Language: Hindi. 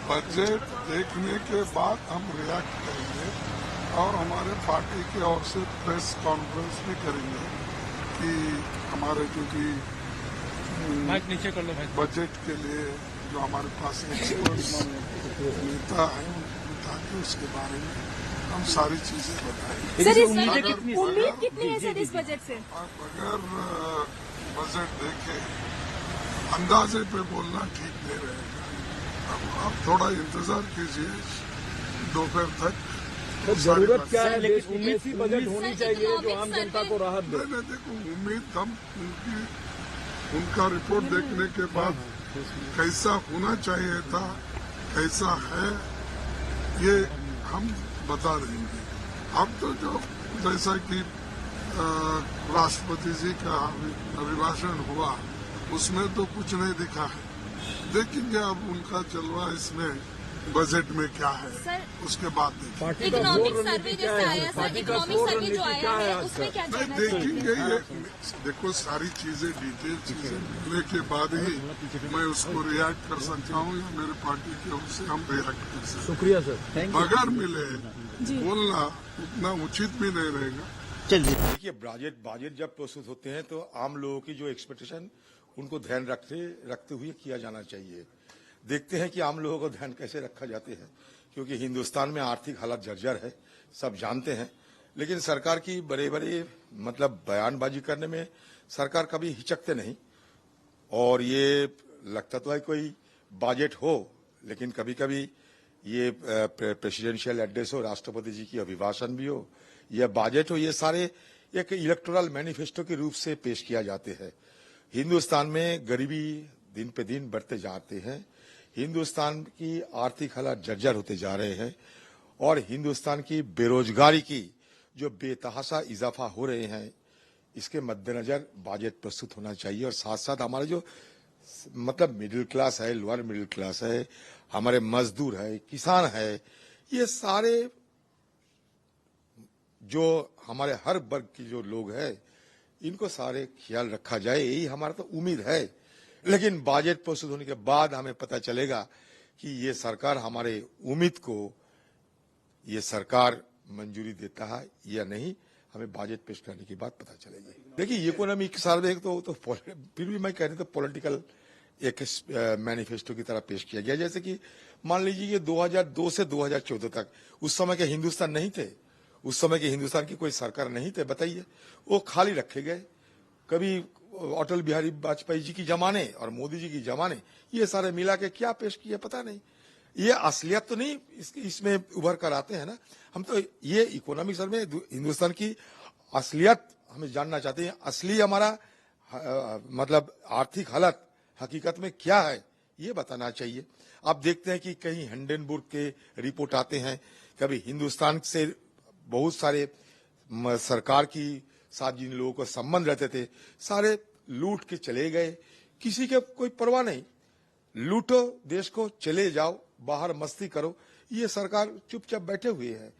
बजट देखने के बाद हम रिएक्ट करेंगे और हमारे पार्टी की ओर से प्रेस कॉन्फ्रेंस भी करेंगे कि हमारे जो भी नीचे कर लो भाई। बजट के लिए जो हमारे पास एक्सपर्ट्स नेता है ताकि उसके बारे में हम सारी चीजें बताएं। सर, उम्मीद कितनी है सर इस बजट से? आप अगर बजट देखें अंदाजे पे बोलना ठीक नहीं रहेगा। अब आप थोड़ा इंतजार कीजिए दोपहर तक। तो जरूरत क्या है? देश लेकिन में ऐसी बजट होनी चाहिए जो आम जनता को राहत दे। मैंने देखो उम्मीद हम उनका रिपोर्ट देखने के बाद कैसा होना चाहिए था, कैसा है, ये हम बता देंगे। अब तो जो जैसा कि राष्ट्रपति जी का अभिभाषण हुआ उसमें तो कुछ नहीं दिखा है। देखेंगे अब उनका जलवा इसमें बजट में क्या है उसके बाद देखेंगे। इकोनॉमिक सर्वे जैसे आया सर, इकोनॉमिक सर्वे जो आया है उसमें क्या कहना चाहिए? देखेंगे ये देखो सारी चीजें डिटेल चीजें मिलने के बाद ही मैं उसको रिएक्ट कर सकता हूँ या मेरे पार्टी की ओर से हम रिएक्ट कर सकते हैं। शुक्रिया सर। बगैर मिले बोलना उतना उचित भी नहीं रहेगा। देखिए बजट जब प्रस्तुत होते हैं तो आम लोगों की जो एक्सपेक्टेशन उनको ध्यान रखते हुए किया जाना चाहिए। देखते हैं कि आम लोगों को ध्यान कैसे रखा जाते हैं, क्योंकि हिंदुस्तान में आर्थिक हालत जर्जर है, सब जानते हैं। लेकिन सरकार की बड़े बड़े मतलब बयानबाजी करने में सरकार कभी हिचकते नहीं। और ये लगता तो है कोई बजट हो, लेकिन कभी कभी ये प्रेसिडेंशियल एड्रेस हो, राष्ट्रपति जी की अभिभाषण भी हो, यह बजट हो, ये सारे एक इलेक्टोरल मैनिफेस्टो के रूप से पेश किया जाते हैं। हिंदुस्तान में गरीबी दिन पे दिन बढ़ते जाते हैं, हिंदुस्तान की आर्थिक हालत जर्जर होते जा रहे हैं और हिंदुस्तान की बेरोजगारी की जो बेतहाशा इजाफा हो रहे हैं, इसके मद्देनजर बजट प्रस्तुत होना चाहिए। और साथ साथ हमारे जो मतलब मिडिल क्लास है, लोअर मिडिल क्लास है, हमारे मजदूर है, किसान है, ये सारे जो हमारे हर वर्ग की जो लोग हैं, इनको सारे ख्याल रखा जाए, यही हमारा तो उम्मीद है। लेकिन बजट प्रस्तुत होने के बाद हमें पता चलेगा कि ये सरकार हमारे उम्मीद को ये सरकार मंजूरी देता है या नहीं, हमें बजट पेश करने के बाद पता चलेगी। देखिए इकोनॉमिक सर्वे तो फिर भी मैं कह रही तो पॉलिटिकल एक मैनिफेस्टो की तरह पेश किया गया। जैसे कि मान लीजिए कि 2002 से 2014 तक उस समय के हिंदुस्तान नहीं थे, उस समय के हिंदुस्तान की कोई सरकार नहीं थे, बताइए, वो खाली रखे गए। कभी अटल बिहारी वाजपेयी जी की जमाने और मोदी जी की जमाने, ये सारे मिला के क्या पेश किए पता नहीं। ये असलियत तो नहीं इसमें उभर कर आते हैं ना। हम तो ये इकोनॉमिक सर्वे हिंदुस्तान की असलियत हमें जानना चाहते हैं। असली हमारा मतलब आर्थिक हालत हकीकत में क्या है, ये बताना चाहिए। आप देखते हैं कि कहीं हिंडनबर्ग के रिपोर्ट आते हैं, कभी हिंदुस्तान से बहुत सारे सरकार की साथ जिन लोगों को संबंध रहते थे, सारे लूट के चले गए, किसी के कोई परवाह नहीं। लूटो देश को, चले जाओ, बाहर मस्ती करो, ये सरकार चुपचाप बैठे हुए है।